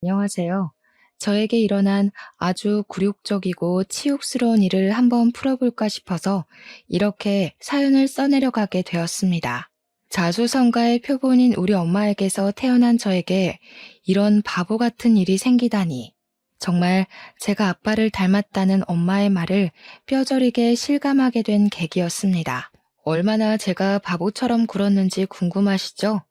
안녕하세요. 저에게 일어난 아주 굴욕적이고 치욕스러운 일을 한번 풀어볼까 싶어서 이렇게 사연을 써내려가게 되었습니다. 자수성가의 표본인 우리 엄마에게서 태어난 저에게 이런 바보 같은 일이 생기다니. 정말 제가 아빠를 닮았다는 엄마의 말을 뼈저리게 실감하게 된 계기였습니다. 얼마나 제가 바보처럼 굴었는지 궁금하시죠?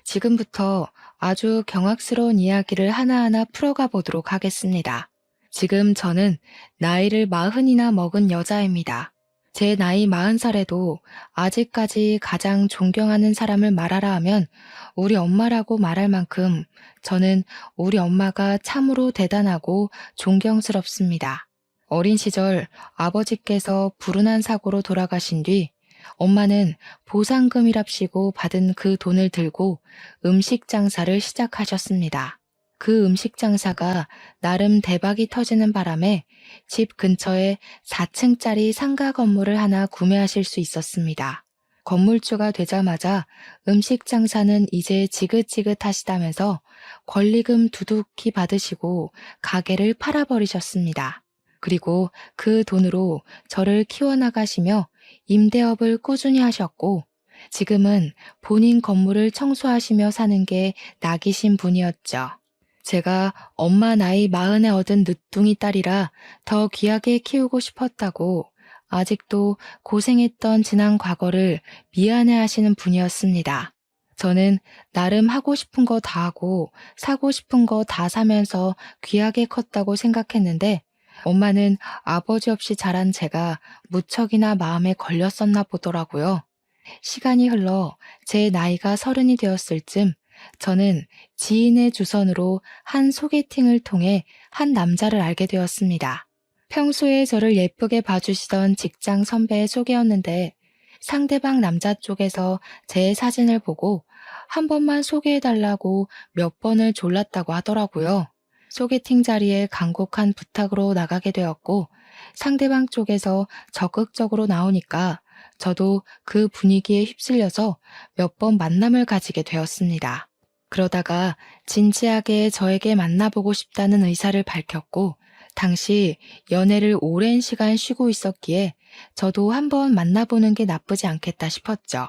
지금부터 아주 경악스러운 이야기를 하나하나 풀어가 보도록 하겠습니다. 지금 저는 나이를 40이나 먹은 여자입니다. 제 나이 40살에도 아직까지 가장 존경하는 사람을 말하라 하면 우리 엄마라고 말할 만큼 저는 우리 엄마가 참으로 대단하고 존경스럽습니다. 어린 시절 아버지께서 불운한 사고로 돌아가신 뒤 엄마는 보상금이랍시고 받은 그 돈을 들고 음식 장사를 시작하셨습니다. 그 음식 장사가 나름 대박이 터지는 바람에 집 근처에 4층짜리 상가 건물을 하나 구매하실 수 있었습니다. 건물주가 되자마자 음식 장사는 이제 지긋지긋하시다면서 권리금 두둑히 받으시고 가게를 팔아버리셨습니다. 그리고 그 돈으로 저를 키워나가시며 임대업을 꾸준히 하셨고 지금은 본인 건물을 청소하시며 사는 게 낙이신 분이었죠. 제가 엄마 나이 40에 얻은 늦둥이 딸이라 더 귀하게 키우고 싶었다고 아직도 고생했던 지난 과거를 미안해 하시는 분이었습니다. 저는 나름 하고 싶은 거 다 하고 사고 싶은 거 다 사면서 귀하게 컸다고 생각했는데 엄마는 아버지 없이 자란 제가 무척이나 마음에 걸렸었나 보더라고요. 시간이 흘러 제 나이가 30이 되었을 쯤 저는 지인의 주선으로 한 소개팅을 통해 한 남자를 알게 되었습니다. 평소에 저를 예쁘게 봐주시던 직장 선배의 소개였는데 상대방 남자 쪽에서 제 사진을 보고 한 번만 소개해달라고 몇 번을 졸랐다고 하더라고요. 소개팅 자리에 간곡한 부탁으로 나가게 되었고 상대방 쪽에서 적극적으로 나오니까 저도 그 분위기에 휩쓸려서 몇 번 만남을 가지게 되었습니다. 그러다가 진지하게 저에게 만나보고 싶다는 의사를 밝혔고 당시 연애를 오랜 시간 쉬고 있었기에 저도 한번 만나보는 게 나쁘지 않겠다 싶었죠.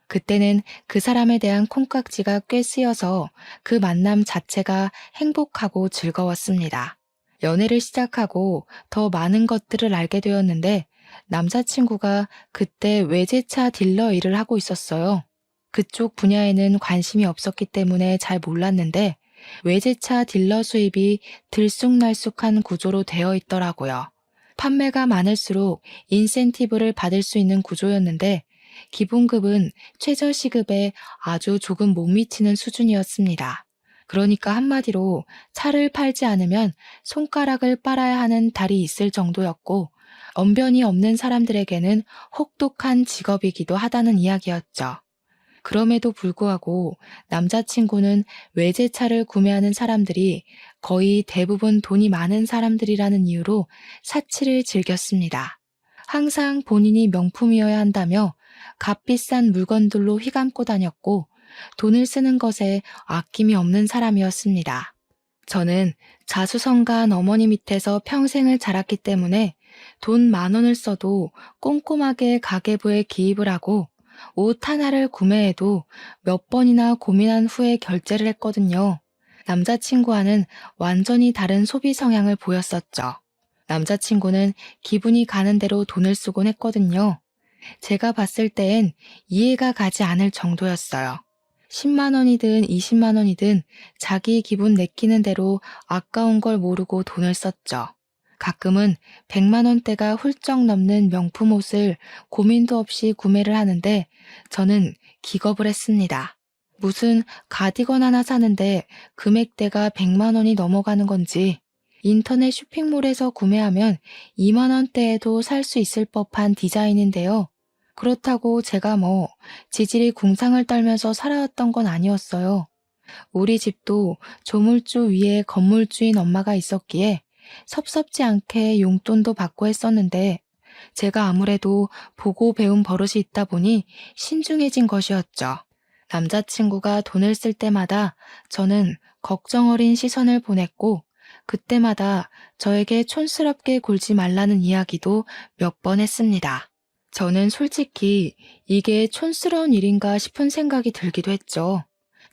그때는 그 사람에 대한 콩깍지가 꽤 쓰여서 그 만남 자체가 행복하고 즐거웠습니다. 연애를 시작하고 더 많은 것들을 알게 되었는데 남자친구가 그때 외제차 딜러 일을 하고 있었어요. 그쪽 분야에는 관심이 없었기 때문에 잘 몰랐는데 외제차 딜러 수입이 들쑥날쑥한 구조로 되어 있더라고요. 판매가 많을수록 인센티브를 받을 수 있는 구조였는데 기본급은 최저시급에 아주 조금 못 미치는 수준이었습니다. 그러니까 한마디로 차를 팔지 않으면 손가락을 빨아야 하는 달이 있을 정도였고 언변이 없는 사람들에게는 혹독한 직업이기도 하다는 이야기였죠. 그럼에도 불구하고 남자친구는 외제차를 구매하는 사람들이 거의 대부분 돈이 많은 사람들이라는 이유로 사치를 즐겼습니다. 항상 본인이 명품이어야 한다며 값비싼 물건들로 휘감고 다녔고 돈을 쓰는 것에 아낌이 없는 사람이었습니다. 저는 자수성가한 어머니 밑에서 평생을 자랐기 때문에 돈 10,000원을 써도 꼼꼼하게 가계부에 기입을 하고 옷 하나를 구매해도 몇 번이나 고민한 후에 결제를 했거든요. 남자친구와는 완전히 다른 소비 성향을 보였었죠. 남자친구는 기분이 가는 대로 돈을 쓰곤 했거든요. 제가 봤을 땐 이해가 가지 않을 정도였어요. 10만 원이든 20만 원이든 자기 기분 내키는 대로 아까운 걸 모르고 돈을 썼죠. 가끔은 100만 원대가 훌쩍 넘는 명품 옷을 고민도 없이 구매를 하는데 저는 기겁을 했습니다. 무슨 가디건 하나 사는데 금액대가 100만 원이 넘어가는 건지 인터넷 쇼핑몰에서 구매하면 2만 원대에도 살 수 있을 법한 디자인인데요. 그렇다고 제가 지질이 궁상을 떨면서 살아왔던 건 아니었어요. 우리 집도 조물주 위에 건물주인 엄마가 있었기에 섭섭지 않게 용돈도 받고 했었는데 제가 아무래도 보고 배운 버릇이 있다 보니 신중해진 것이었죠. 남자친구가 돈을 쓸 때마다 저는 걱정 어린 시선을 보냈고, 그때마다 저에게 촌스럽게 굴지 말라는 이야기도 몇 번 했습니다. 저는 솔직히 이게 촌스러운 일인가 싶은 생각이 들기도 했죠.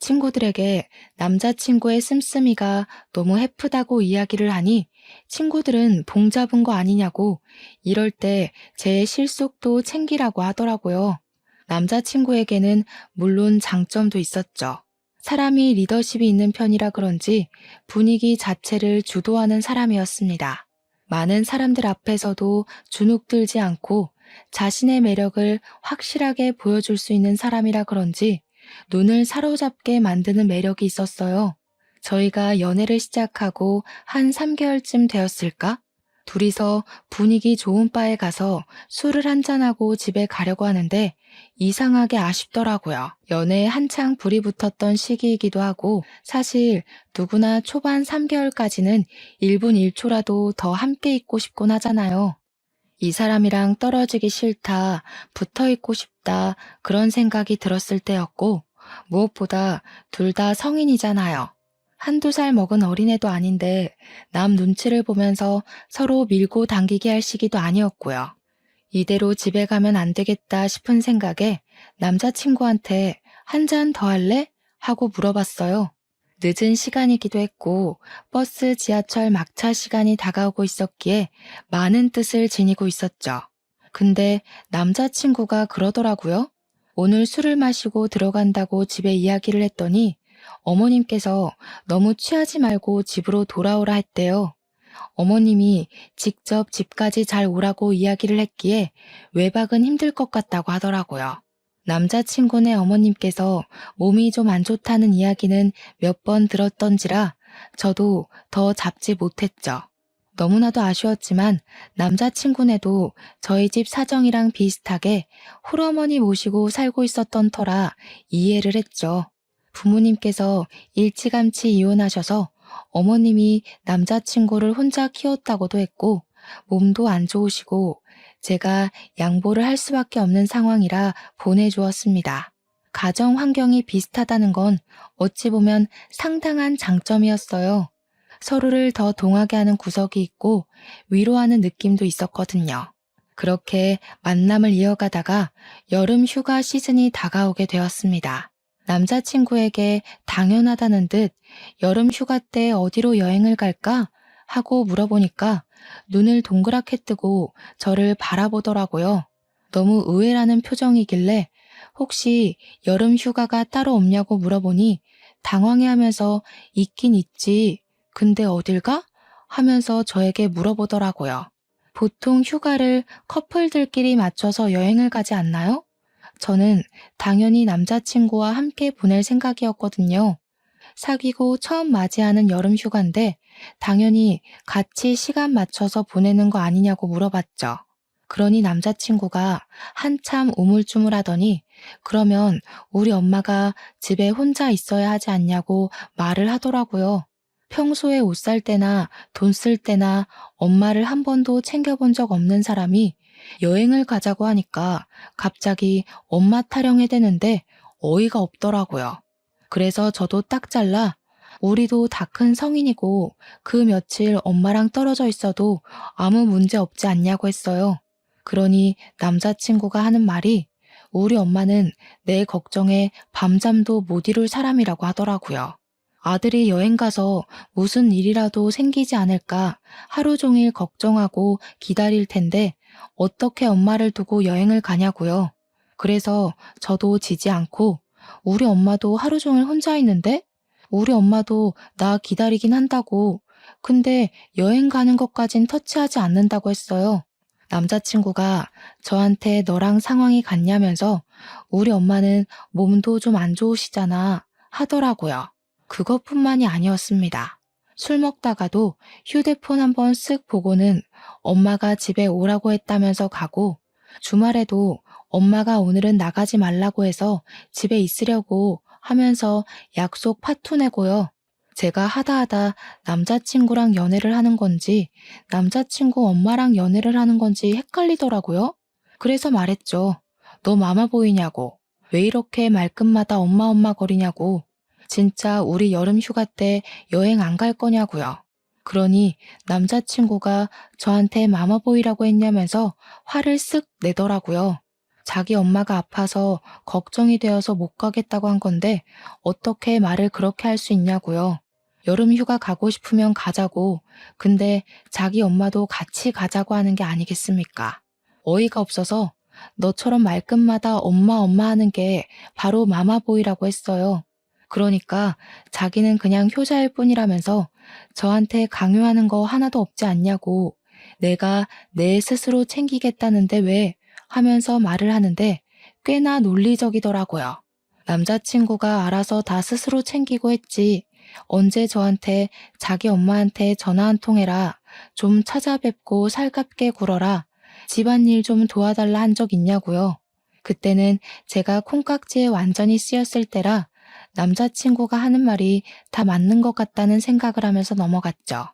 친구들에게 남자친구의 씀씀이가 너무 해프다고 이야기를 하니 친구들은 봉 잡은 거 아니냐고, 이럴 때 제 실속도 챙기라고 하더라고요. 남자친구에게는 물론 장점도 있었죠. 사람이 리더십이 있는 편이라 그런지 분위기 자체를 주도하는 사람이었습니다. 많은 사람들 앞에서도 주눅들지 않고 자신의 매력을 확실하게 보여줄 수 있는 사람이라 그런지 눈을 사로잡게 만드는 매력이 있었어요. 저희가 연애를 시작하고 한 3개월쯤 되었을까? 둘이서 분위기 좋은 바에 가서 술을 한잔하고 집에 가려고 하는데 이상하게 아쉽더라고요. 연애에 한창 불이 붙었던 시기이기도 하고, 사실 누구나 초반 3개월까지는 1분 1초라도 더 함께 있고 싶곤 하잖아요. 이 사람이랑 떨어지기 싫다, 붙어 있고 싶다, 그런 생각이 들었을 때였고, 무엇보다 둘 다 성인이잖아요. 한두 살 먹은 어린애도 아닌데 남 눈치를 보면서 서로 밀고 당기게 할 시기도 아니었고요. 이대로 집에 가면 안 되겠다 싶은 생각에 남자친구한테 한 잔 더 할래? 하고 물어봤어요. 늦은 시간이기도 했고 버스, 지하철 막차 시간이 다가오고 있었기에 많은 뜻을 지니고 있었죠. 근데 남자친구가 그러더라고요. 오늘 술을 마시고 들어간다고 집에 이야기를 했더니 어머님께서 너무 취하지 말고 집으로 돌아오라 했대요. 어머님이 직접 집까지 잘 오라고 이야기를 했기에 외박은 힘들 것 같다고 하더라고요. 남자친구네 어머님께서 몸이 좀 안 좋다는 이야기는 몇 번 들었던지라 저도 더 잡지 못했죠. 너무나도 아쉬웠지만 남자친구네도 저희 집 사정이랑 비슷하게 홀어머니 모시고 살고 있었던 터라 이해를 했죠. 부모님께서 일찌감치 이혼하셔서 어머님이 남자친구를 혼자 키웠다고도 했고 몸도 안 좋으시고 제가 양보를 할 수밖에 없는 상황이라 보내주었습니다. 가정 환경이 비슷하다는 건 어찌 보면 상당한 장점이었어요. 서로를 더 동하게 하는 구석이 있고 위로하는 느낌도 있었거든요. 그렇게 만남을 이어가다가 여름 휴가 시즌이 다가오게 되었습니다. 남자친구에게 당연하다는 듯 여름 휴가 때 어디로 여행을 갈까? 하고 물어보니까 눈을 동그랗게 뜨고 저를 바라보더라고요. 너무 의외라는 표정이길래 혹시 여름 휴가가 따로 없냐고 물어보니 당황해하면서 있긴 있지. 근데 어딜 가? 하면서 저에게 물어보더라고요. 보통 휴가를 커플들끼리 맞춰서 여행을 가지 않나요? 저는 당연히 남자친구와 함께 보낼 생각이었거든요. 사귀고 처음 맞이하는 여름 휴가인데 당연히 같이 시간 맞춰서 보내는 거 아니냐고 물어봤죠. 그러니 남자친구가 한참 우물쭈물하더니 그러면 우리 엄마가 집에 혼자 있어야 하지 않냐고 말을 하더라고요. 평소에 옷 살 때나 돈 쓸 때나 엄마를 한 번도 챙겨본 적 없는 사람이 여행을 가자고 하니까 갑자기 엄마 타령해 대는데 어이가 없더라고요. 그래서 저도 딱 잘라 우리도 다 큰 성인이고 그 며칠 엄마랑 떨어져 있어도 아무 문제 없지 않냐고 했어요. 그러니 남자친구가 하는 말이 우리 엄마는 내 걱정에 밤잠도 못 이룰 사람이라고 하더라고요. 아들이 여행 가서 무슨 일이라도 생기지 않을까 하루 종일 걱정하고 기다릴 텐데 어떻게 엄마를 두고 여행을 가냐고요. 그래서 저도 지지 않고 우리 엄마도 하루 종일 혼자 있는데? 우리 엄마도 나 기다리긴 한다고. 근데 여행 가는 것까진 터치하지 않는다고 했어요. 남자친구가 저한테 너랑 상황이 같냐면서 우리 엄마는 몸도 좀 안 좋으시잖아 하더라고요. 그것뿐만이 아니었습니다. 술 먹다가도 휴대폰 한번 쓱 보고는 엄마가 집에 오라고 했다면서 가고 주말에도 엄마가 오늘은 나가지 말라고 해서 집에 있으려고 하면서 약속 파토 내고요. 제가 하다 남자친구랑 연애를 하는 건지 남자친구 엄마랑 연애를 하는 건지 헷갈리더라고요. 그래서 말했죠. 너 마마보이냐고. 왜 이렇게 말끝마다 엄마 엄마 거리냐고. 진짜 우리 여름 휴가 때 여행 안 갈 거냐고요. 그러니 남자친구가 저한테 마마보이라고 했냐면서 화를 쓱 내더라고요. 자기 엄마가 아파서 걱정이 되어서 못 가겠다고 한 건데 어떻게 말을 그렇게 할 수 있냐고요. 여름 휴가 가고 싶으면 가자고. 근데 자기 엄마도 같이 가자고 하는 게 아니겠습니까? 어이가 없어서 너처럼 말끝마다 엄마 엄마 하는 게 바로 마마보이라고 했어요. 그러니까 자기는 그냥 효자일 뿐이라면서 저한테 강요하는 거 하나도 없지 않냐고. 내가 내 스스로 챙기겠다는데 왜 하면서 말을 하는데 꽤나 논리적이더라고요. 남자친구가 알아서 다 스스로 챙기고 했지. 언제 저한테 자기 엄마한테 전화 한 통 해라. 좀 찾아뵙고 살갑게 굴어라. 집안일 좀 도와달라 한 적 있냐고요. 그때는 제가 콩깍지에 완전히 쓰였을 때라 남자친구가 하는 말이 다 맞는 것 같다는 생각을 하면서 넘어갔죠.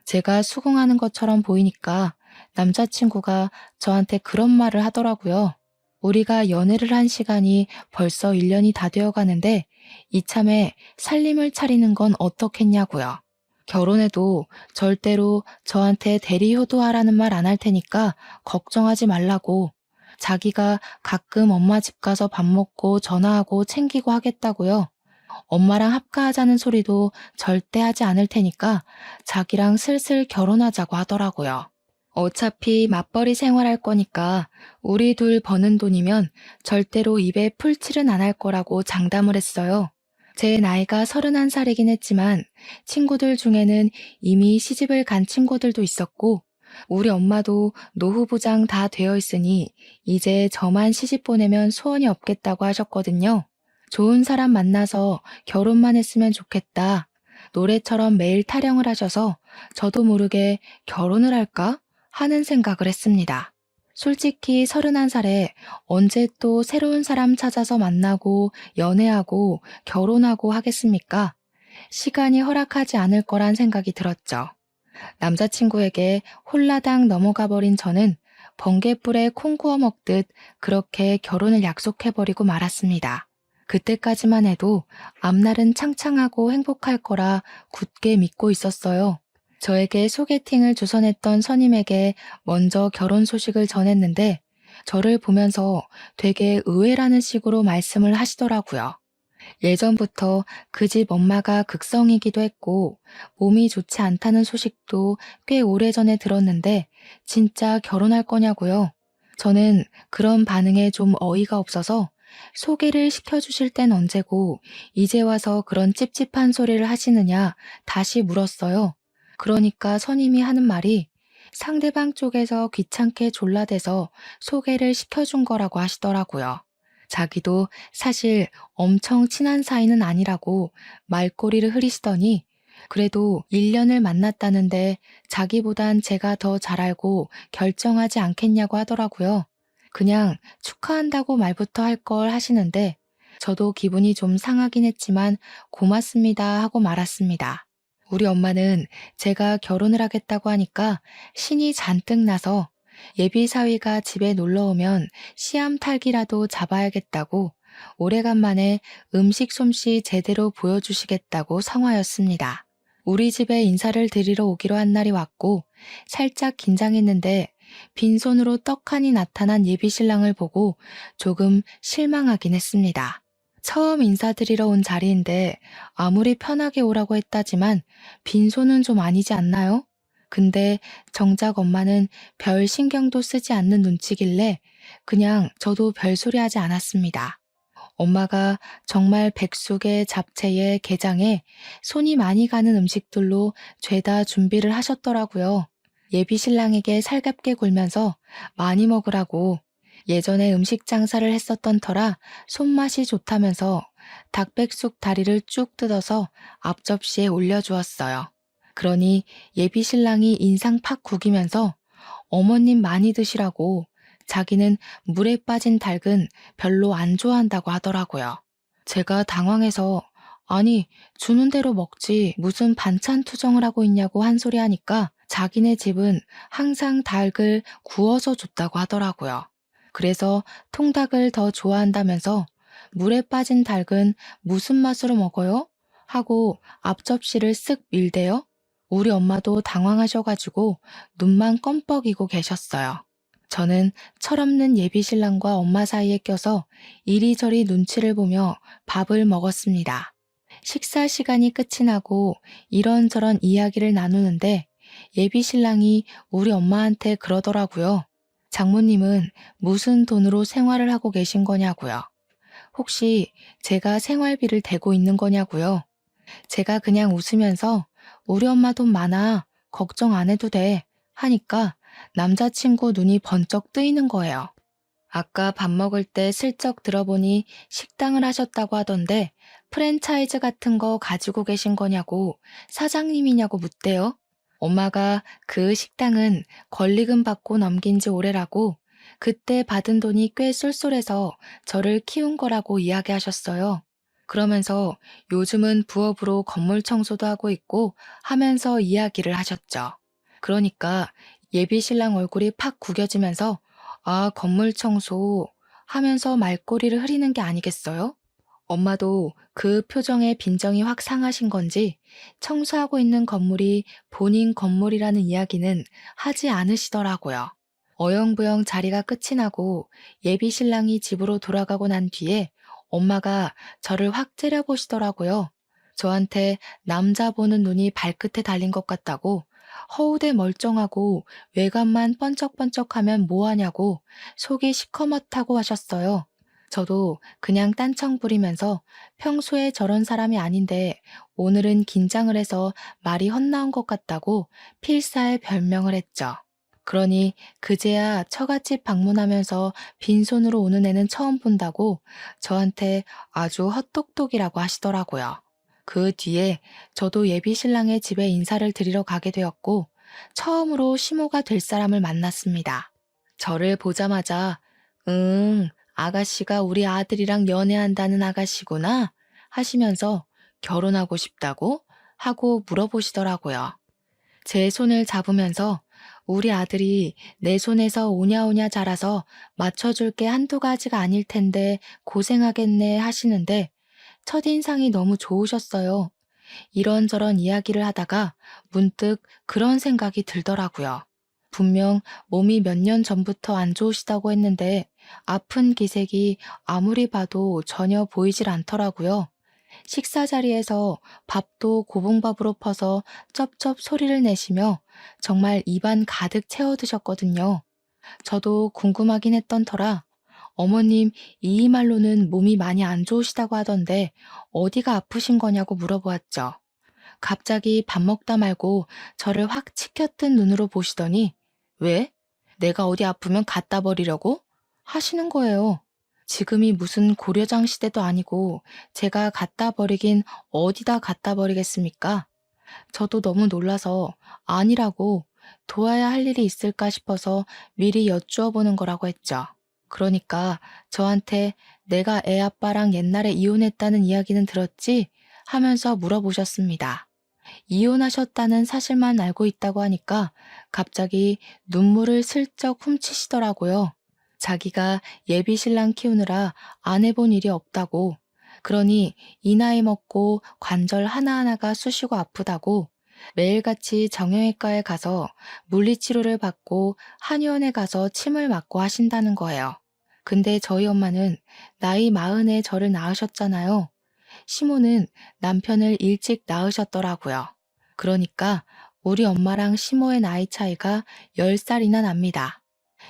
제가 수긍하는 것처럼 보이니까 남자친구가 저한테 그런 말을 하더라고요. 우리가 연애를 한 시간이 벌써 1년이 다 되어 가는데 이참에 살림을 차리는 건 어떻겠냐고요. 결혼해도 절대로 저한테 대리효도하라는 말 안 할 테니까 걱정하지 말라고. 자기가 가끔 엄마 집 가서 밥 먹고 전화하고 챙기고 하겠다고요. 엄마랑 합가하자는 소리도 절대 하지 않을 테니까 자기랑 슬슬 결혼하자고 하더라고요. 어차피 맞벌이 생활할 거니까 우리 둘 버는 돈이면 절대로 입에 풀칠은 안 할 거라고 장담을 했어요. 제 나이가 31살이긴 했지만 친구들 중에는 이미 시집을 간 친구들도 있었고 우리 엄마도 노후부장 다 되어 있으니 이제 저만 시집 보내면 소원이 없겠다고 하셨거든요. 좋은 사람 만나서 결혼만 했으면 좋겠다. 노래처럼 매일 타령을 하셔서 저도 모르게 결혼을 할까 하는 생각을 했습니다. 솔직히 31살에 언제 또 새로운 사람 찾아서 만나고 연애하고 결혼하고 하겠습니까? 시간이 허락하지 않을 거란 생각이 들었죠. 남자친구에게 홀라당 넘어가 버린 저는 번갯불에 콩 구워 먹듯 그렇게 결혼을 약속해버리고 말았습니다. 그때까지만 해도 앞날은 창창하고 행복할 거라 굳게 믿고 있었어요. 저에게 소개팅을 주선했던 선임에게 먼저 결혼 소식을 전했는데 저를 보면서 되게 의외라는 식으로 말씀을 하시더라고요. 예전부터 그 집 엄마가 극성이기도 했고 몸이 좋지 않다는 소식도 꽤 오래전에 들었는데 진짜 결혼할 거냐고요? 저는 그런 반응에 좀 어이가 없어서 소개를 시켜주실 땐 언제고 이제 와서 그런 찝찝한 소리를 하시느냐 다시 물었어요. 그러니까 선임이 하는 말이 상대방 쪽에서 귀찮게 졸라대서 소개를 시켜준 거라고 하시더라고요. 자기도 사실 엄청 친한 사이는 아니라고 말꼬리를 흐리시더니 그래도 1년을 만났다는데 자기보단 제가 더 잘 알고 결정하지 않겠냐고 하더라고요. 그냥 축하한다고 말부터 할 걸 하시는데 저도 기분이 좀 상하긴 했지만 고맙습니다 하고 말았습니다. 우리 엄마는 제가 결혼을 하겠다고 하니까 신이 잔뜩 나서 예비 사위가 집에 놀러 오면 씨암탈기라도 잡아야겠다고 오래간만에 음식 솜씨 제대로 보여주시겠다고 성화였습니다. 우리 집에 인사를 드리러 오기로 한 날이 왔고 살짝 긴장했는데 빈손으로 떡하니 나타난 예비 신랑을 보고 조금 실망하긴 했습니다. 처음 인사드리러 온 자리인데 아무리 편하게 오라고 했다지만 빈손은 좀 아니지 않나요? 근데 정작 엄마는 별 신경도 쓰지 않는 눈치길래 그냥 저도 별소리 하지 않았습니다. 엄마가 정말 백숙에 잡채에 게장에 손이 많이 가는 음식들로 죄다 준비를 하셨더라고요. 예비 신랑에게 살갑게 굴면서 많이 먹으라고 예전에 음식 장사를 했었던 터라 손맛이 좋다면서 닭백숙 다리를 쭉 뜯어서 앞접시에 올려주었어요. 그러니 예비 신랑이 인상 팍 구기면서 어머님 많이 드시라고 자기는 물에 빠진 닭은 별로 안 좋아한다고 하더라고요. 제가 당황해서 아니 주는 대로 먹지 무슨 반찬 투정을 하고 있냐고 한 소리 하니까 자기네 집은 항상 닭을 구워서 줬다고 하더라고요. 그래서 통닭을 더 좋아한다면서 물에 빠진 닭은 무슨 맛으로 먹어요? 하고 앞접시를 쓱 밀대요. 우리 엄마도 당황하셔가지고 눈만 껌뻑이고 계셨어요. 저는 철없는 예비 신랑과 엄마 사이에 껴서 이리저리 눈치를 보며 밥을 먹었습니다. 식사 시간이 끝이 나고 이런저런 이야기를 나누는데 예비 신랑이 우리 엄마한테 그러더라고요. 장모님은 무슨 돈으로 생활을 하고 계신 거냐고요. 혹시 제가 생활비를 대고 있는 거냐고요. 제가 그냥 웃으면서 우리 엄마 돈 많아. 걱정 안 해도 돼. 하니까 남자친구 눈이 번쩍 뜨이는 거예요. 아까 밥 먹을 때 슬쩍 들어보니 식당을 하셨다고 하던데 프랜차이즈 같은 거 가지고 계신 거냐고 사장님이냐고 묻대요. 엄마가 그 식당은 권리금 받고 넘긴 지 오래라고 그때 받은 돈이 꽤 쏠쏠해서 저를 키운 거라고 이야기하셨어요. 그러면서 요즘은 부업으로 건물 청소도 하고 있고 하면서 이야기를 하셨죠. 그러니까 예비 신랑 얼굴이 팍 구겨지면서 아, 건물 청소 하면서 말꼬리를 흐리는 게 아니겠어요? 엄마도 그 표정에 빈정이 확 상하신 건지 청소하고 있는 건물이 본인 건물이라는 이야기는 하지 않으시더라고요. 어영부영 자리가 끝이 나고 예비 신랑이 집으로 돌아가고 난 뒤에 엄마가 저를 확 째려보시더라고요. 저한테 남자 보는 눈이 발끝에 달린 것 같다고 허우대 멀쩡하고 외관만 번쩍번쩍하면 뭐하냐고 속이 시커멓다고 하셨어요. 저도 그냥 딴청 부리면서 평소에 저런 사람이 아닌데 오늘은 긴장을 해서 말이 헛나온 것 같다고 필사의 별명을 했죠. 그러니 그제야 처갓집 방문하면서 빈손으로 오는 애는 처음 본다고 저한테 아주 헛똑똑이라고 하시더라고요. 그 뒤에 저도 예비 신랑의 집에 인사를 드리러 가게 되었고 처음으로 시모가 될 사람을 만났습니다. 저를 보자마자 아가씨가 우리 아들이랑 연애한다는 아가씨구나 하시면서 결혼하고 싶다고 하고 물어보시더라고요. 제 손을 잡으면서 우리 아들이 내 손에서 오냐오냐 자라서 맞춰줄 게 한두 가지가 아닐 텐데 고생하겠네 하시는데 첫인상이 너무 좋으셨어요. 이런저런 이야기를 하다가 문득 그런 생각이 들더라고요. 분명 몸이 몇 년 전부터 안 좋으시다고 했는데 아픈 기색이 아무리 봐도 전혀 보이질 않더라고요. 식사 자리에서 밥도 고봉밥으로 퍼서 쩝쩝 소리를 내시며 정말 입안 가득 채워 드셨거든요. 저도 궁금하긴 했던 터라 어머님 이 말로는 몸이 많이 안 좋으시다고 하던데 어디가 아프신 거냐고 물어보았죠. 갑자기 밥 먹다 말고 저를 확 치켜뜬 눈으로 보시더니 왜? 내가 어디 아프면 갖다 버리려고? 하시는 거예요. 지금이 무슨 고려장 시대도 아니고 제가 갖다 버리긴 어디다 갖다 버리겠습니까? 저도 너무 놀라서 아니라고 도와야 할 일이 있을까 싶어서 미리 여쭈어 보는 거라고 했죠. 그러니까 저한테 내가 애 아빠랑 옛날에 이혼했다는 이야기는 들었지? 하면서 물어보셨습니다. 이혼하셨다는 사실만 알고 있다고 하니까 갑자기 눈물을 슬쩍 훔치시더라고요. 자기가 예비 신랑 키우느라 안 해본 일이 없다고. 그러니 이 나이 먹고 관절 하나하나가 쑤시고 아프다고 매일같이 정형외과에 가서 물리치료를 받고 한의원에 가서 침을 맞고 하신다는 거예요. 근데 저희 엄마는 나이 40에 저를 낳으셨잖아요. 시모는 남편을 일찍 낳으셨더라고요. 그러니까 우리 엄마랑 시모의 나이 차이가 10살이나 납니다.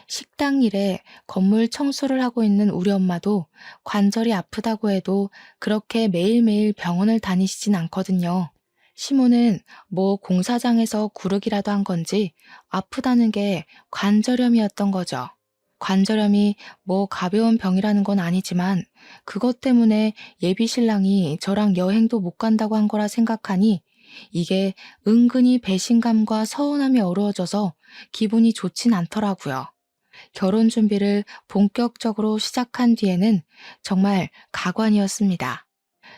식당 일에 건물 청소를 하고 있는 우리 엄마도 관절이 아프다고 해도 그렇게 매일매일 병원을 다니시진 않거든요. 시모는 뭐 공사장에서 구르기라도 한 건지 아프다는 게 관절염이었던 거죠. 관절염이 뭐 가벼운 병이라는 건 아니지만 그것 때문에 예비 신랑이 저랑 여행도 못 간다고 한 거라 생각하니 이게 은근히 배신감과 서운함이 어우러져서 기분이 좋진 않더라고요. 결혼 준비를 본격적으로 시작한 뒤에는 정말 가관이었습니다.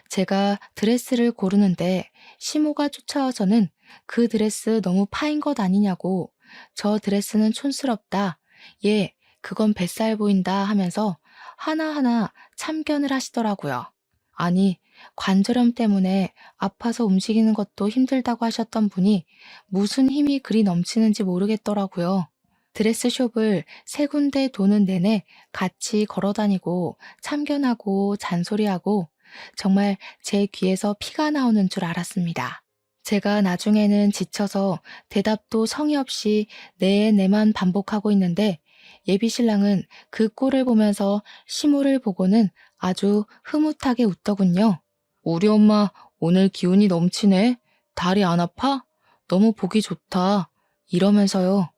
제가 드레스를 고르는데 시모가 쫓아와서는 그 드레스 너무 파인 것 아니냐고 저 드레스는 촌스럽다. 얘 그건 뱃살 보인다 하면서 하나하나 참견을 하시더라고요. 아니, 관절염 때문에 아파서 움직이는 것도 힘들다고 하셨던 분이 무슨 힘이 그리 넘치는지 모르겠더라고요. 드레스숍을 세 군데 도는 내내 같이 걸어 다니고 참견하고 잔소리하고 정말 제 귀에서 피가 나오는 줄 알았습니다. 제가 나중에는 지쳐서 대답도 성의 없이 네만 반복하고 있는데 예비 신랑은 그 꼴을 보면서 시모를 보고는 아주 흐뭇하게 웃더군요. 우리 엄마 오늘 기운이 넘치네. 다리 안 아파? 너무 보기 좋다. 이러면서요.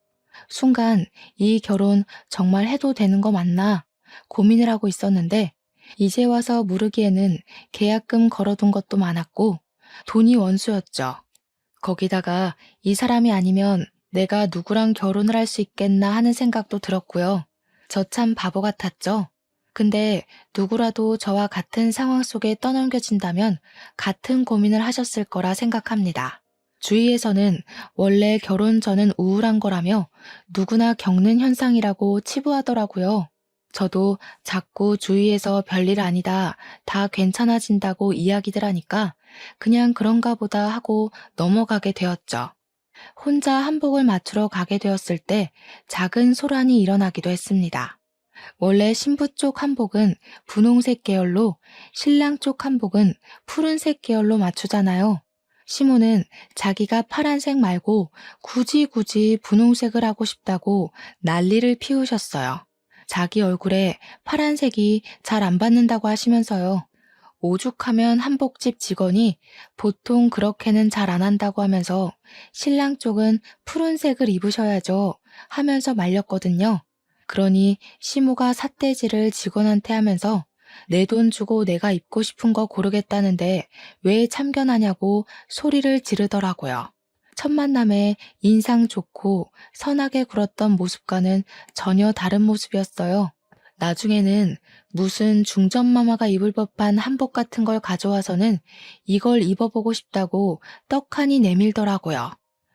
순간 이 결혼 정말 해도 되는 거 맞나 고민을 하고 있었는데 이제 와서 물으기에는 계약금 걸어둔 것도 많았고 돈이 원수였죠. 거기다가 이 사람이 아니면 내가 누구랑 결혼을 할 수 있겠나 하는 생각도 들었고요. 저 참 바보 같았죠. 근데 누구라도 저와 같은 상황 속에 떠넘겨진다면 같은 고민을 하셨을 거라 생각합니다. 주위에서는 원래 결혼 전은 우울한 거라며 누구나 겪는 현상이라고 치부하더라고요. 저도 자꾸 주위에서 별일 아니다, 다 괜찮아진다고 이야기들 하니까 그냥 그런가 보다 하고 넘어가게 되었죠. 혼자 한복을 맞추러 가게 되었을 때 작은 소란이 일어나기도 했습니다. 원래 신부 쪽 한복은 분홍색 계열로 신랑 쪽 한복은 푸른색 계열로 맞추잖아요. 시모는 자기가 파란색 말고 굳이 분홍색을 하고 싶다고 난리를 피우셨어요. 자기 얼굴에 파란색이 잘 안 받는다고 하시면서요. 오죽하면 한복집 직원이 보통 그렇게는 잘 안 한다고 하면서 신랑 쪽은 푸른색을 입으셔야죠 하면서 말렸거든요. 그러니 시모가 삿대질을 직원한테 하면서 내 돈 주고 내가 입고 싶은 거 고르겠다는데 왜 참견하냐고 소리를 지르더라고요. 첫 만남에 인상 좋고 선하게 굴었던 모습과는 전혀 다른 모습이었어요. 나중에는 무슨 중전마마가 입을 법한 한복 같은 걸 가져와서는 이걸 입어보고 싶다고 떡하니 내밀더라고요.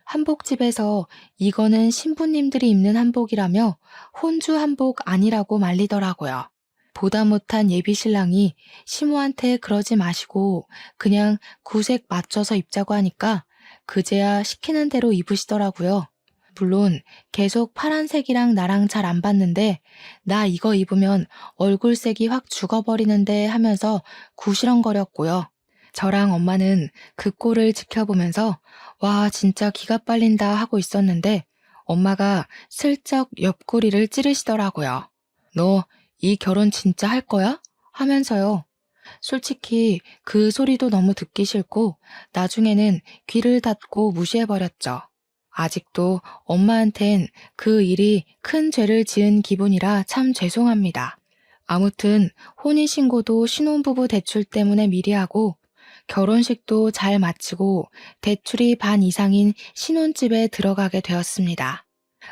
한복집에서 이거는 신부님들이 입는 한복이라며 혼주 한복 아니라고 말리더라고요. 보다 못한 예비 신랑이 시모한테 그러지 마시고 그냥 구색 맞춰서 입자고 하니까 그제야 시키는 대로 입으시더라고요. 물론 계속 파란색이랑 나랑 잘 안 받는데 나 이거 입으면 얼굴색이 확 죽어버리는데 하면서 구시렁거렸고요. 저랑 엄마는 그 꼴을 지켜보면서 와 진짜 기가 빨린다 하고 있었는데 엄마가 슬쩍 옆구리를 찌르시더라고요. 너 이 결혼 진짜 할 거야? 하면서요. 솔직히 그 소리도 너무 듣기 싫고 나중에는 귀를 닫고 무시해버렸죠. 아직도 엄마한텐 그 일이 큰 죄를 지은 기분이라 참 죄송합니다. 아무튼 혼인신고도 신혼부부 대출 때문에 미리 하고 결혼식도 잘 마치고 대출이 반 이상인 신혼집에 들어가게 되었습니다.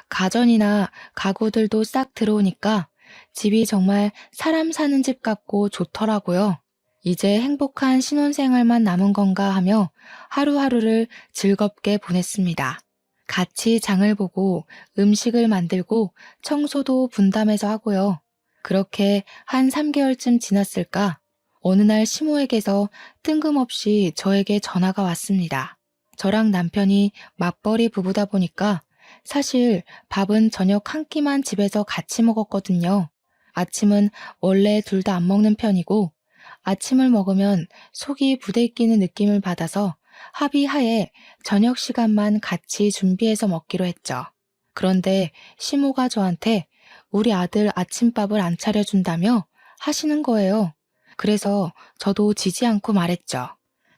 가전이나 가구들도 싹 들어오니까 집이 정말 사람 사는 집 같고 좋더라고요. 이제 행복한 신혼생활만 남은 건가 하며 하루하루를 즐겁게 보냈습니다. 같이 장을 보고 음식을 만들고 청소도 분담해서 하고요. 그렇게 한 3개월쯤 지났을까? 어느 날 시모에게서 뜬금없이 저에게 전화가 왔습니다. 저랑 남편이 맞벌이 부부다 보니까 사실 밥은 저녁 한 끼만 집에서 같이 먹었거든요. 아침은 원래 둘 다 안 먹는 편이고 아침을 먹으면 속이 부대끼는 느낌을 받아서 합의하에 저녁 시간만 같이 준비해서 먹기로 했죠. 그런데 시모가 저한테 우리 아들 아침밥을 안 차려준다며 하시는 거예요. 그래서 저도 지지 않고 말했죠.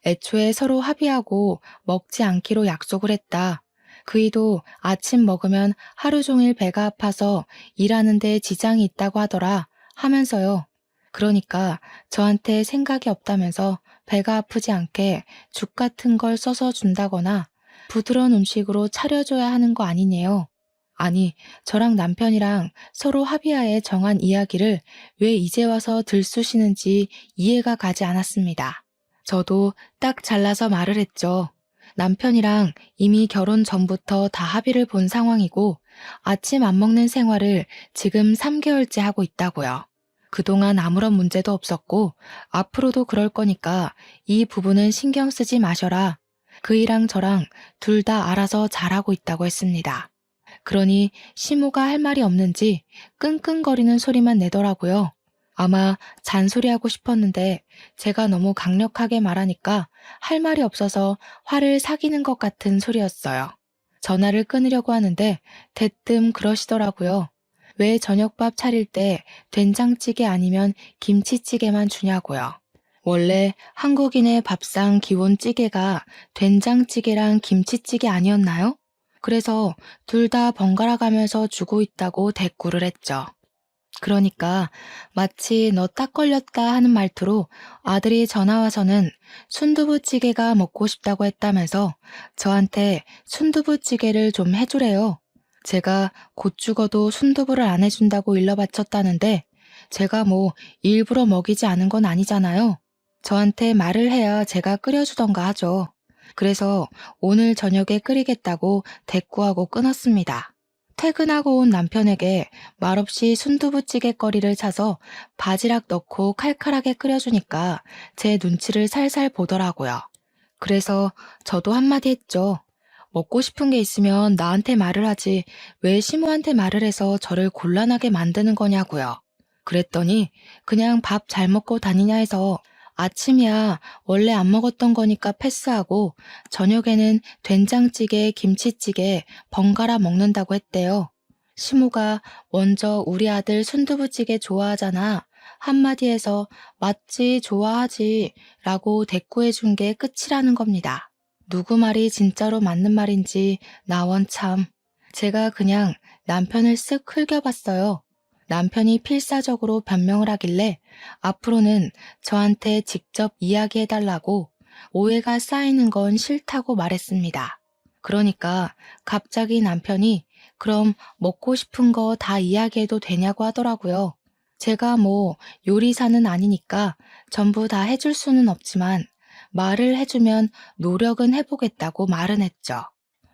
애초에 서로 합의하고 먹지 않기로 약속을 했다. 그이도 아침 먹으면 하루 종일 배가 아파서 일하는데 지장이 있다고 하더라 하면서요. 그러니까 저한테 생각이 없다면서 배가 아프지 않게 죽 같은 걸 써서 준다거나 부드러운 음식으로 차려줘야 하는 거 아니네요. 아니, 저랑 남편이랑 서로 합의하에 정한 이야기를 왜 이제 와서 들쑤시는지 이해가 가지 않았습니다. 저도 딱 잘라서 말을 했죠. 남편이랑 이미 결혼 전부터 다 합의를 본 상황이고 아침 안 먹는 생활을 지금 3개월째 하고 있다고요. 그동안 아무런 문제도 없었고 앞으로도 그럴 거니까 이 부분은 신경 쓰지 마셔라. 그이랑 저랑 둘 다 알아서 잘하고 있다고 했습니다. 그러니 시모가 할 말이 없는지 끙끙거리는 소리만 내더라고요. 아마 잔소리하고 싶었는데 제가 너무 강력하게 말하니까 할 말이 없어서 화를 사귀는 것 같은 소리였어요. 전화를 끊으려고 하는데 대뜸 그러시더라고요. 왜 저녁밥 차릴 때 된장찌개 아니면 김치찌개만 주냐고요. 원래 한국인의 밥상 기본 찌개가 된장찌개랑 김치찌개 아니었나요? 그래서 둘 다 번갈아 가면서 주고 있다고 대꾸를 했죠. 그러니까 마치 너 딱 걸렸다 하는 말투로 아들이 전화 와서는 순두부찌개가 먹고 싶다고 했다면서 저한테 순두부찌개를 좀 해주래요. 제가 곧 죽어도 순두부를 안 해준다고 일러 바쳤다는데 제가 뭐 일부러 먹이지 않은 건 아니잖아요. 저한테 말을 해야 제가 끓여주던가 하죠. 그래서 오늘 저녁에 끓이겠다고 대꾸하고 끊었습니다. 퇴근하고 온 남편에게 말없이 순두부찌개 거리를 차서 바지락 넣고 칼칼하게 끓여주니까 제 눈치를 살살 보더라고요. 그래서 저도 한마디 했죠. 먹고 싶은 게 있으면 나한테 말을 하지 왜 시모한테 말을 해서 저를 곤란하게 만드는 거냐고요. 그랬더니 그냥 밥 잘 먹고 다니냐 해서 아침이야 원래 안 먹었던 거니까 패스하고 저녁에는 된장찌개, 김치찌개 번갈아 먹는다고 했대요. 시모가 먼저 우리 아들 순두부찌개 좋아하잖아. 한마디 해서 맞지, 좋아하지 라고 대꾸해 준 게 끝이라는 겁니다. 누구 말이 진짜로 맞는 말인지 나원 참. 제가 그냥 남편을 쓱 흘겨봤어요. 남편이 필사적으로 변명을 하길래 앞으로는 저한테 직접 이야기해달라고 오해가 쌓이는 건 싫다고 말했습니다. 그러니까 갑자기 남편이 그럼 먹고 싶은 거 다 이야기해도 되냐고 하더라고요. 제가 뭐 요리사는 아니니까 전부 다 해줄 수는 없지만 말을 해주면 노력은 해보겠다고 말은 했죠.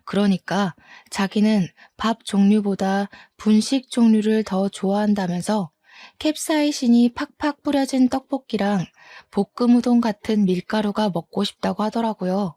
그러니까 자기는 밥 종류보다 분식 종류를 더 좋아한다면서 캡사이신이 팍팍 뿌려진 떡볶이랑 볶음 우동 같은 밀가루가 먹고 싶다고 하더라고요.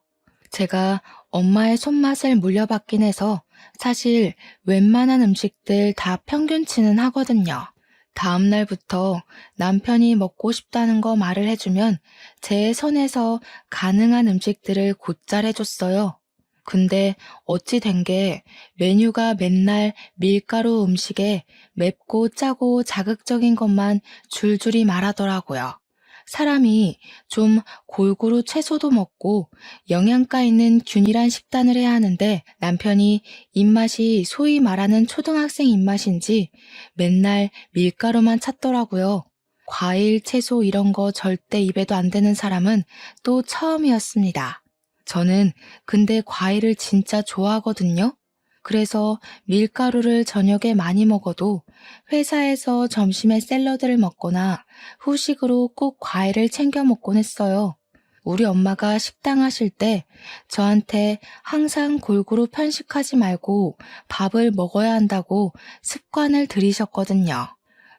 제가 엄마의 손맛을 물려받긴 해서 사실 웬만한 음식들 다 평균치는 하거든요. 다음 날부터 남편이 먹고 싶다는 거 말을 해주면 제 선에서 가능한 음식들을 곧잘 해줬어요. 근데 어찌 된 게 메뉴가 맨날 밀가루 음식에 맵고 짜고 자극적인 것만 줄줄이 말하더라고요. 사람이 좀 골고루 채소도 먹고 영양가 있는 균일한 식단을 해야 하는데 남편이 입맛이 소위 말하는 초등학생 입맛인지 맨날 밀가루만 찾더라고요. 과일, 채소 이런 거 절대 입에도 안 되는 사람은 또 처음이었습니다. 저는 근데 과일을 진짜 좋아하거든요. 그래서 밀가루를 저녁에 많이 먹어도 회사에서 점심에 샐러드를 먹거나 후식으로 꼭 과일을 챙겨 먹곤 했어요. 우리 엄마가 식당 하실 때 저한테 항상 골고루 편식하지 말고 밥을 먹어야 한다고 습관을 들이셨거든요.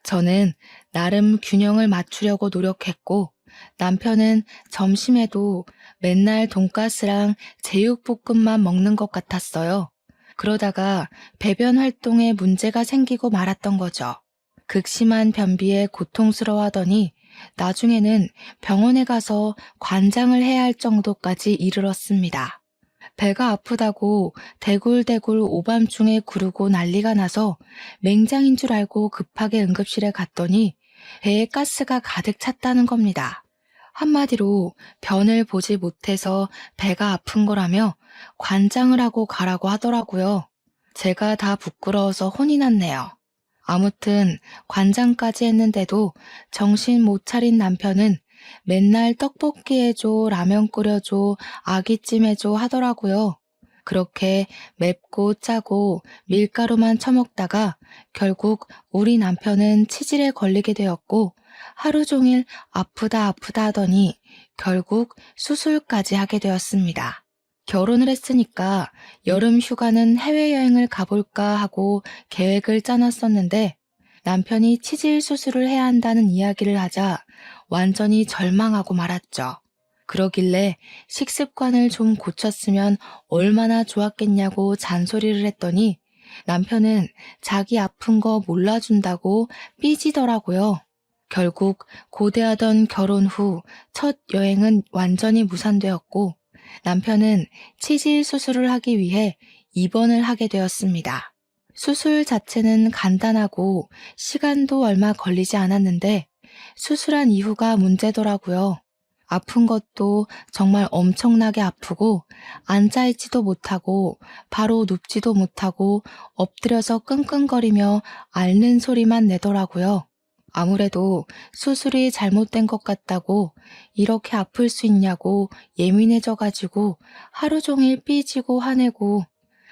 저는 나름 균형을 맞추려고 노력했고 남편은 점심에도 맨날 돈가스랑 제육볶음만 먹는 것 같았어요. 그러다가 배변 활동에 문제가 생기고 말았던 거죠. 극심한 변비에 고통스러워하더니 나중에는 병원에 가서 관장을 해야 할 정도까지 이르렀습니다. 배가 아프다고 대굴대굴 오밤중에 구르고 난리가 나서 맹장인 줄 알고 급하게 응급실에 갔더니 배에 가스가 가득 찼다는 겁니다. 한마디로 변을 보지 못해서 배가 아픈 거라며 관장을 하고 가라고 하더라고요. 제가 다 부끄러워서 혼이 났네요. 아무튼 관장까지 했는데도 정신 못 차린 남편은 맨날 떡볶이 해줘, 라면 끓여줘, 아귀찜 해줘 하더라고요. 그렇게 맵고 짜고 밀가루만 처먹다가 결국 우리 남편은 치질에 걸리게 되었고 하루 종일 아프다 아프다 하더니 결국 수술까지 하게 되었습니다. 결혼을 했으니까 여름 휴가는 해외여행을 가볼까 하고 계획을 짜놨었는데 남편이 치질 수술을 해야 한다는 이야기를 하자 완전히 절망하고 말았죠. 그러길래 식습관을 좀 고쳤으면 얼마나 좋았겠냐고 잔소리를 했더니 남편은 자기 아픈 거 몰라준다고 삐지더라고요. 결국 고대하던 결혼 후 첫 여행은 완전히 무산되었고 남편은 치질 수술을 하기 위해 입원을 하게 되었습니다. 수술 자체는 간단하고 시간도 얼마 걸리지 않았는데 수술한 이후가 문제더라고요. 아픈 것도 정말 엄청나게 아프고 앉아있지도 못하고 바로 눕지도 못하고 엎드려서 끙끙거리며 앓는 소리만 내더라고요. 아무래도 수술이 잘못된 것 같다고 이렇게 아플 수 있냐고 예민해져가지고 하루 종일 삐지고 화내고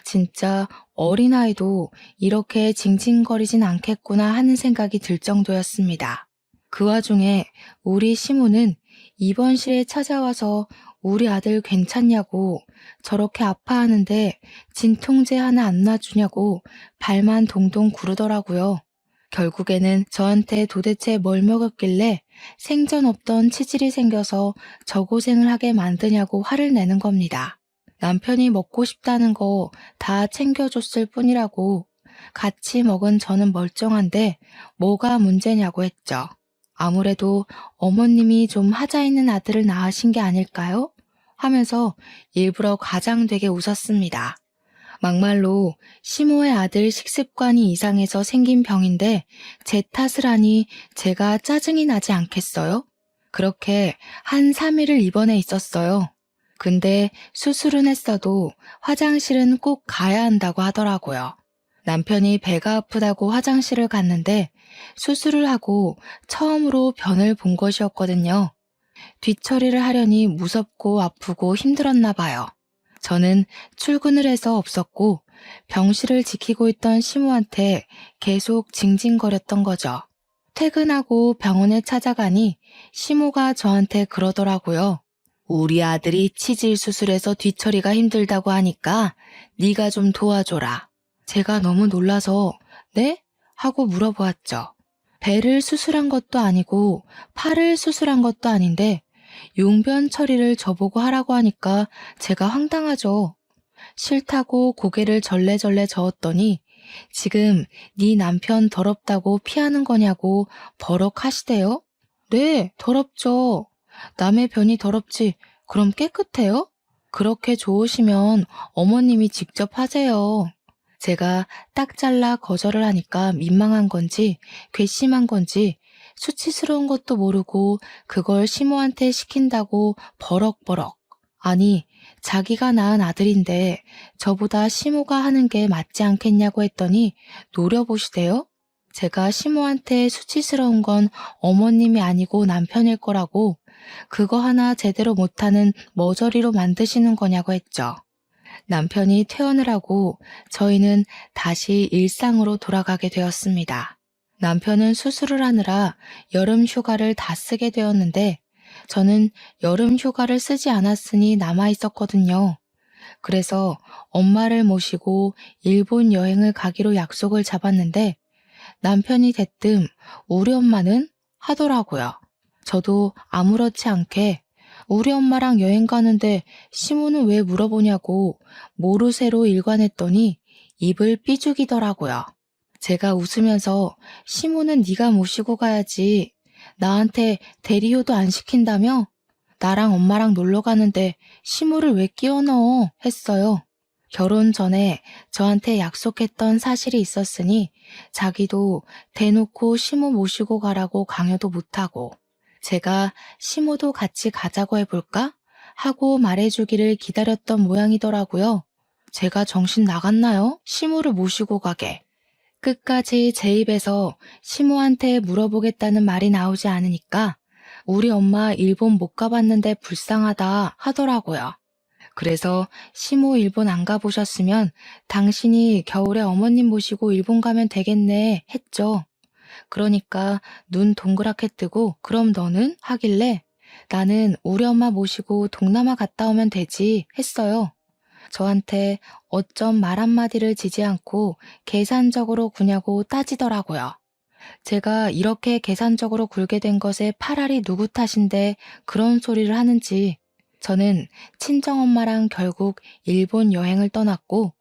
진짜 어린아이도 이렇게 징징거리진 않겠구나 하는 생각이 들 정도였습니다. 그 와중에 우리 시모는 입원실에 찾아와서 우리 아들 괜찮냐고 저렇게 아파하는데 진통제 하나 안 놔주냐고 발만 동동 구르더라고요. 결국에는 저한테 도대체 뭘 먹었길래 생전 없던 치질이 생겨서 저 고생을 하게 만드냐고 화를 내는 겁니다. 남편이 먹고 싶다는 거 다 챙겨줬을 뿐이라고 같이 먹은 저는 멀쩡한데 뭐가 문제냐고 했죠. 아무래도 어머님이 좀 하자 있는 아들을 낳으신 게 아닐까요? 하면서 일부러 과장되게 웃었습니다. 막말로 시모의 아들 식습관이 이상해서 생긴 병인데 제 탓을 하니 제가 짜증이 나지 않겠어요? 그렇게 한 3일을 입원해 있었어요. 근데 수술은 했어도 화장실은 꼭 가야 한다고 하더라고요. 남편이 배가 아프다고 화장실을 갔는데 수술을 하고 처음으로 변을 본 것이었거든요. 뒤처리를 하려니 무섭고 아프고 힘들었나 봐요. 저는 출근을 해서 없었고 병실을 지키고 있던 시모한테 계속 징징거렸던 거죠. 퇴근하고 병원에 찾아가니 시모가 저한테 그러더라고요. 우리 아들이 치질 수술해서 뒤처리가 힘들다고 하니까 네가 좀 도와줘라. 제가 너무 놀라서 네? 하고 물어보았죠. 배를 수술한 것도 아니고 팔을 수술한 것도 아닌데 용변 처리를 저보고 하라고 하니까 제가 황당하죠. 싫다고 고개를 절레절레 저었더니 지금 네 남편 더럽다고 피하는 거냐고 버럭하시대요. 네, 더럽죠. 남의 변이 더럽지. 그럼 깨끗해요? 그렇게 좋으시면 어머님이 직접 하세요. 제가 딱 잘라 거절을 하니까 민망한 건지 괘씸한 건지 수치스러운 것도 모르고 그걸 시모한테 시킨다고 버럭버럭. 아니, 자기가 낳은 아들인데 저보다 시모가 하는 게 맞지 않겠냐고 했더니 노려보시대요. 제가 시모한테 수치스러운 건 어머님이 아니고 남편일 거라고 그거 하나 제대로 못하는 머저리로 만드시는 거냐고 했죠. 남편이 퇴원을 하고 저희는 다시 일상으로 돌아가게 되었습니다. 남편은 수술을 하느라 여름 휴가를 다 쓰게 되었는데 저는 여름 휴가를 쓰지 않았으니 남아 있었거든요. 그래서 엄마를 모시고 일본 여행을 가기로 약속을 잡았는데 남편이 대뜸 우리 엄마는 하더라고요. 저도 아무렇지 않게 우리 엄마랑 여행 가는데 시모는 왜 물어보냐고 모르쇠로 일관했더니 입을 삐죽이더라고요. 제가 웃으면서 시모는 네가 모시고 가야지. 나한테 대리효도 안 시킨다며? 나랑 엄마랑 놀러 가는데 시모를 왜 끼워 넣어? 했어요. 결혼 전에 저한테 약속했던 사실이 있었으니 자기도 대놓고 시모 모시고 가라고 강요도 못하고 제가 시모도 같이 가자고 해볼까? 하고 말해주기를 기다렸던 모양이더라고요. 제가 정신 나갔나요? 시모를 모시고 가게. 끝까지 제 입에서 시모한테 물어보겠다는 말이 나오지 않으니까 우리 엄마 일본 못 가봤는데 불쌍하다 하더라고요. 그래서 시모 일본 안 가보셨으면 당신이 겨울에 어머님 모시고 일본 가면 되겠네 했죠. 그러니까 눈 동그랗게 뜨고 그럼 너는? 하길래 나는 우리 엄마 모시고 동남아 갔다 오면 되지 했어요. 저한테 어쩜 말 한마디를 지지 않고 계산적으로 구냐고 따지더라고요. 제가 이렇게 계산적으로 굴게 된 것에 파랄이 누구 탓인데 그런 소리를 하는지. 저는 친정엄마랑 결국 일본 여행을 떠났고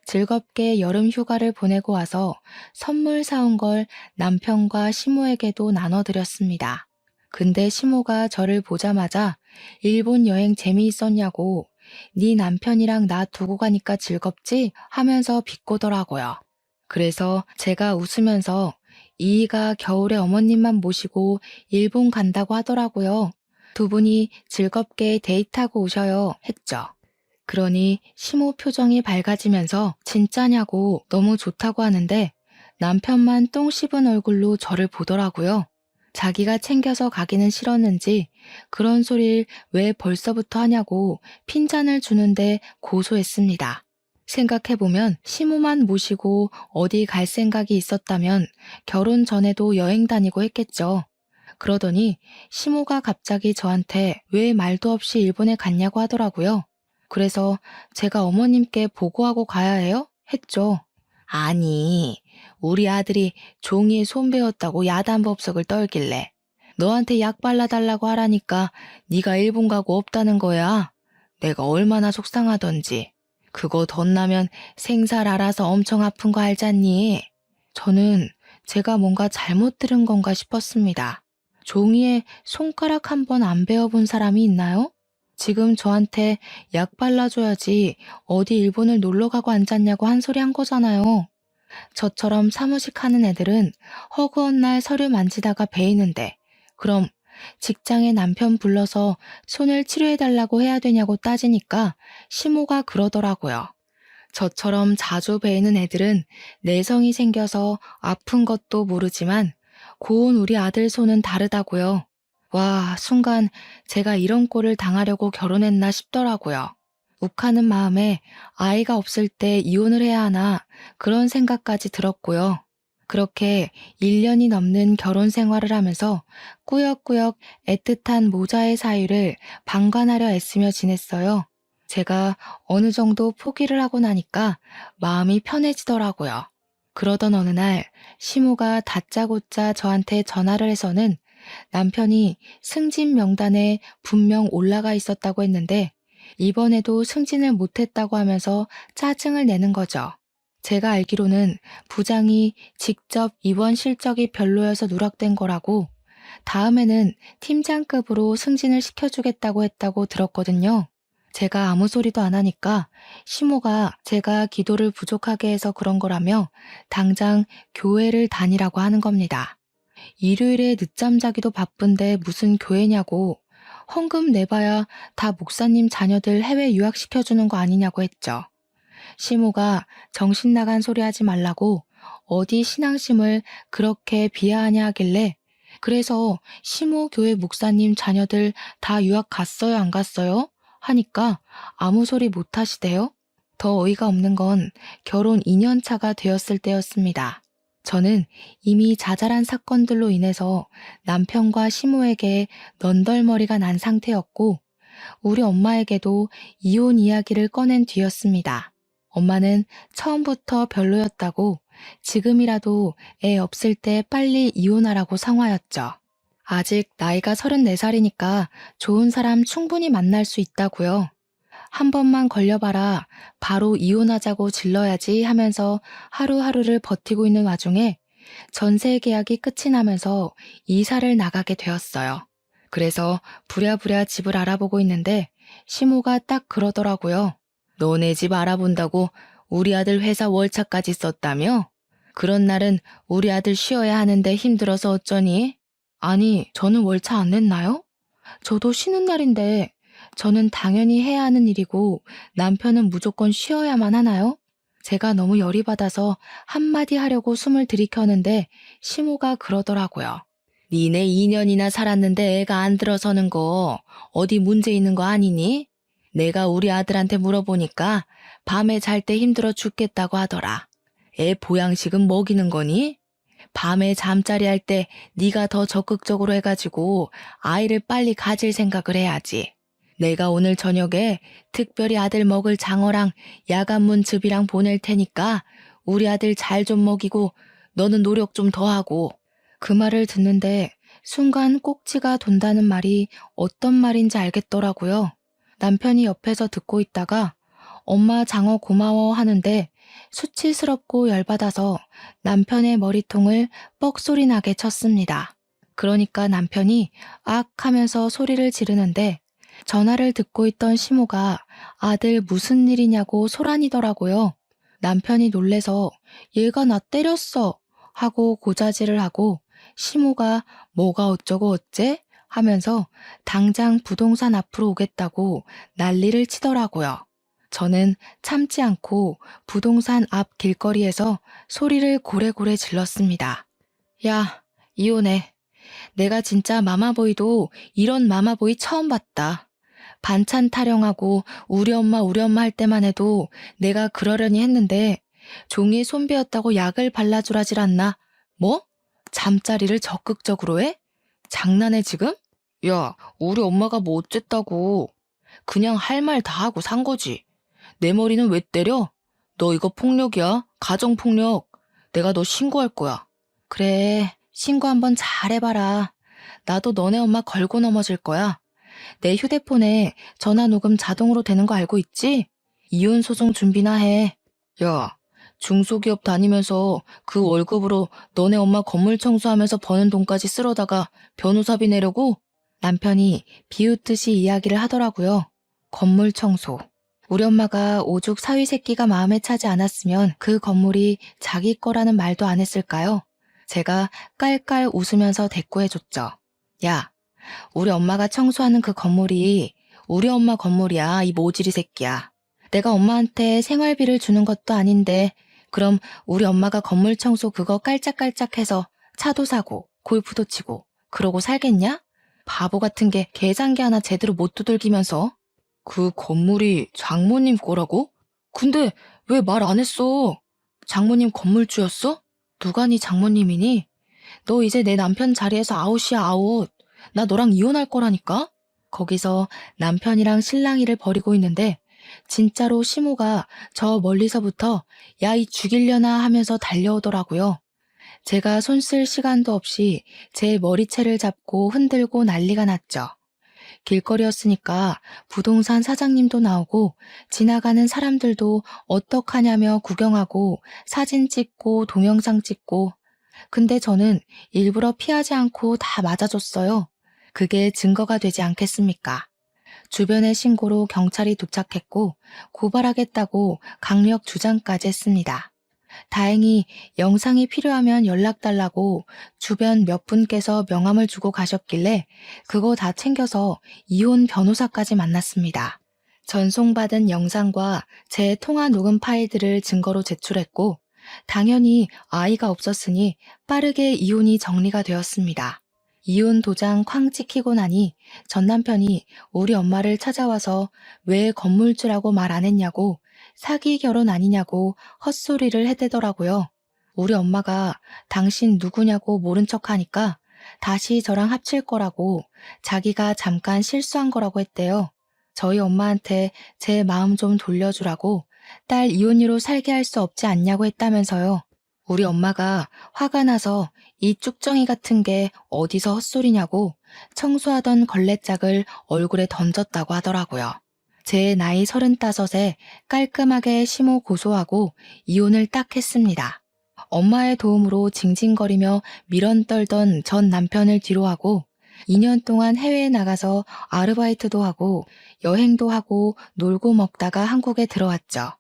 즐겁게 여름 휴가를 보내고 와서 선물 사온 걸 남편과 시모에게도 나눠드렸습니다. 근데 시모가 저를 보자마자 일본 여행 재미있었냐고 네 남편이랑 나 두고 가니까 즐겁지? 하면서 비꼬더라고요. 그래서 제가 웃으면서 이이가 겨울에 어머님만 모시고 일본 간다고 하더라고요. 두 분이 즐겁게 데이트하고 오셔요 했죠. 그러니 시모 표정이 밝아지면서 진짜냐고 너무 좋다고 하는데 남편만 똥 씹은 얼굴로 저를 보더라고요. 자기가 챙겨서 가기는 싫었는지 그런 소리를 왜 벌써부터 하냐고 핀잔을 주는데 고소했습니다. 생각해보면 시모만 모시고 어디 갈 생각이 있었다면 결혼 전에도 여행 다니고 했겠죠. 그러더니 시모가 갑자기 저한테 왜 말도 없이 일본에 갔냐고 하더라고요. 그래서 제가 어머님께 보고하고 가야 해요? 했죠. 아니, 우리 아들이 종이에 손 베었다고 야단법석을 떨길래 너한테 약 발라달라고 하라니까 네가 일본 가고 없다는 거야. 내가 얼마나 속상하던지. 그거 덧나면 생살 알아서 엄청 아픈 거 알잖니? 저는 제가 뭔가 잘못 들은 건가 싶었습니다. 종이에 손가락 한 번 안 베어본 사람이 있나요? 지금 저한테 약 발라줘야지 어디 일본을 놀러 가고 앉았냐고 한 소리 한 거잖아요. 저처럼 사무직 하는 애들은 허구한 날 서류 만지다가 베이는데 그럼 직장에 남편 불러서 손을 치료해달라고 해야 되냐고 따지니까 시모가 그러더라고요. 저처럼 자주 베이는 애들은 내성이 생겨서 아픈 것도 모르지만 고운 우리 아들 손은 다르다고요. 와, 순간 제가 이런 꼴을 당하려고 결혼했나 싶더라고요. 욱하는 마음에 아이가 없을 때 이혼을 해야 하나 그런 생각까지 들었고요. 그렇게 1년이 넘는 결혼 생활을 하면서 꾸역꾸역 애틋한 모자의 사유를 방관하려 애쓰며 지냈어요. 제가 어느 정도 포기를 하고 나니까 마음이 편해지더라고요. 그러던 어느 날 시모가 다짜고짜 저한테 전화를 해서는 남편이 승진 명단에 분명 올라가 있었다고 했는데 이번에도 승진을 못했다고 하면서 짜증을 내는 거죠. 제가 알기로는 부장이 직접 이번 실적이 별로여서 누락된 거라고 다음에는 팀장급으로 승진을 시켜주겠다고 했다고 들었거든요. 제가 아무 소리도 안 하니까 시모가 제가 기도를 부족하게 해서 그런 거라며 당장 교회를 다니라고 하는 겁니다. 일요일에 늦잠 자기도 바쁜데 무슨 교회냐고 헌금 내봐야 다 목사님 자녀들 해외 유학시켜주는 거 아니냐고 했죠. 시모가 정신 나간 소리 하지 말라고 어디 신앙심을 그렇게 비하하냐 하길래 그래서 시모 교회 목사님 자녀들 다 유학 갔어요 안 갔어요? 하니까 아무 소리 못 하시대요. 더 어이가 없는 건 결혼 2년 차가 되었을 때였습니다. 저는 이미 자잘한 사건들로 인해서 남편과 시모에게 넌덜머리가 난 상태였고 우리 엄마에게도 이혼 이야기를 꺼낸 뒤였습니다. 엄마는 처음부터 별로였다고 지금이라도 애 없을 때 빨리 이혼하라고 상화였죠. 아직 나이가 34살이니까 좋은 사람 충분히 만날 수 있다고요. 한 번만 걸려봐라. 바로 이혼하자고 질러야지 하면서 하루하루를 버티고 있는 와중에 전세 계약이 끝이 나면서 이사를 나가게 되었어요. 그래서 부랴부랴 집을 알아보고 있는데 시모가 딱 그러더라고요. 너네 집 알아본다고 우리 아들 회사 월차까지 썼다며? 그런 날은 우리 아들 쉬어야 하는데 힘들어서 어쩌니? 아니, 저는 월차 안 냈나요? 저도 쉬는 날인데 저는 당연히 해야 하는 일이고 남편은 무조건 쉬어야만 하나요? 제가 너무 열이 받아서 한마디 하려고 숨을 들이켰는데 시모가 그러더라고요. 니네 2년이나 살았는데 애가 안 들어서는 거 어디 문제 있는 거 아니니? 내가 우리 아들한테 물어보니까 밤에 잘 때 힘들어 죽겠다고 하더라. 애 보양식은 먹이는 거니? 밤에 잠자리 할 때 네가 더 적극적으로 해가지고 아이를 빨리 가질 생각을 해야지. 내가 오늘 저녁에 특별히 아들 먹을 장어랑 야간문 즙이랑 보낼 테니까 우리 아들 잘 좀 먹이고 너는 노력 좀 더 하고 그 말을 듣는데 순간 꼭지가 돈다는 말이 어떤 말인지 알겠더라고요. 남편이 옆에서 듣고 있다가 엄마 장어 고마워 하는데 수치스럽고 열받아서 남편의 머리통을 뻑소리 나게 쳤습니다. 그러니까 남편이 악 하면서 소리를 지르는데 전화를 듣고 있던 시모가 아들 무슨 일이냐고 소란이더라고요. 남편이 놀래서 얘가 나 때렸어 하고 고자질을 하고 시모가 뭐가 어쩌고 어째 하면서 당장 부동산 앞으로 오겠다고 난리를 치더라고요. 저는 참지 않고 부동산 앞 길거리에서 소리를 고래고래 질렀습니다. 야, 이혼해. 내가 진짜 마마보이도 이런 마마보이 처음 봤다. 반찬 타령하고 우리 엄마 할 때만 해도 내가 그러려니 했는데 종이에 손 베었다고 약을 발라주라질 않나? 뭐? 잠자리를 적극적으로 해? 장난해 지금? 야, 우리 엄마가 뭐 어쨌다고. 그냥 할 말 다 하고 산 거지. 내 머리는 왜 때려? 너 이거 폭력이야. 가정폭력. 내가 너 신고할 거야. 그래, 신고 한번 잘 해봐라. 나도 너네 엄마 걸고 넘어질 거야. 내 휴대폰에 전화 녹음 자동으로 되는 거 알고 있지? 이혼 소송 준비나 해. 야, 중소기업 다니면서 그 월급으로 너네 엄마 건물 청소하면서 버는 돈까지 쓸어다가 변호사비 내려고? 남편이 비웃듯이 이야기를 하더라고요. 건물 청소. 우리 엄마가 오죽 사위 새끼가 마음에 차지 않았으면 그 건물이 자기 거라는 말도 안 했을까요? 제가 깔깔 웃으면서 대꾸해줬죠. 야, 우리 엄마가 청소하는 그 건물이 우리 엄마 건물이야, 이 모지리 새끼야. 내가 엄마한테 생활비를 주는 것도 아닌데 그럼 우리 엄마가 건물 청소 그거 깔짝깔짝해서 차도 사고 골프도 치고 그러고 살겠냐? 바보 같은 게 계산기 하나 제대로 못 두들기면서. 그 건물이 장모님 거라고? 근데 왜 말 안 했어? 장모님 건물주였어? 누가 네 장모님이니? 너 이제 내 남편 자리에서 아웃이야, 아웃. 나 너랑 이혼할 거라니까? 거기서 남편이랑 실랑이를 벌이고 있는데 진짜로 시모가 저 멀리서부터 야, 이 죽이려나 하면서 달려오더라고요. 제가 손 쓸 시간도 없이 제 머리채를 잡고 흔들고 난리가 났죠. 길거리였으니까 부동산 사장님도 나오고 지나가는 사람들도 어떡하냐며 구경하고 사진 찍고 동영상 찍고. 근데 저는 일부러 피하지 않고 다 맞아줬어요. 그게 증거가 되지 않겠습니까? 주변의 신고로 경찰이 도착했고 고발하겠다고 강력 주장까지 했습니다. 다행히 영상이 필요하면 연락달라고 주변 몇 분께서 명함을 주고 가셨길래 그거 다 챙겨서 이혼 변호사까지 만났습니다. 전송받은 영상과 제 통화 녹음 파일들을 증거로 제출했고 당연히 아이가 없었으니 빠르게 이혼이 정리가 되었습니다. 이혼 도장 쾅 찍히고 나니 전 남편이 우리 엄마를 찾아와서 왜 건물주라고 말 안 했냐고 사기 결혼 아니냐고 헛소리를 해대더라고요. 우리 엄마가 당신 누구냐고 모른 척 하니까 다시 저랑 합칠 거라고 자기가 잠깐 실수한 거라고 했대요. 저희 엄마한테 제 마음 좀 돌려주라고 딸 이혼이로 살게 할 수 없지 않냐고 했다면서요. 우리 엄마가 화가 나서 이 쭉정이 같은 게 어디서 헛소리냐고 청소하던 걸레짝을 얼굴에 던졌다고 하더라고요. 제 나이 35에 깔끔하게 시모 고소하고 이혼을 딱 했습니다. 엄마의 도움으로 징징거리며 미련 떨던 전 남편을 뒤로하고 2년 동안 해외에 나가서 아르바이트도 하고 여행도 하고 놀고 먹다가 한국에 들어왔죠.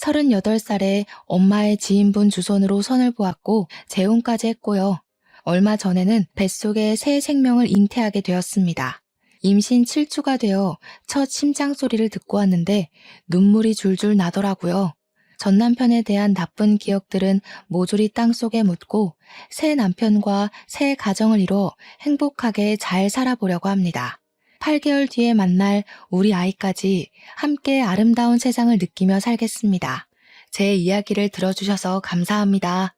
38살에 엄마의 지인분 주선으로 선을 보았고 재혼까지 했고요. 얼마 전에는 뱃속에 새 생명을 잉태하게 되었습니다. 임신 7주가 되어 첫 심장 소리를 듣고 왔는데 눈물이 줄줄 나더라고요. 전 남편에 대한 나쁜 기억들은 모조리 땅속에 묻고 새 남편과 새 가정을 이뤄 행복하게 잘 살아보려고 합니다. 8개월 뒤에 만날 우리 아이까지 함께 아름다운 세상을 느끼며 살겠습니다. 제 이야기를 들어주셔서 감사합니다.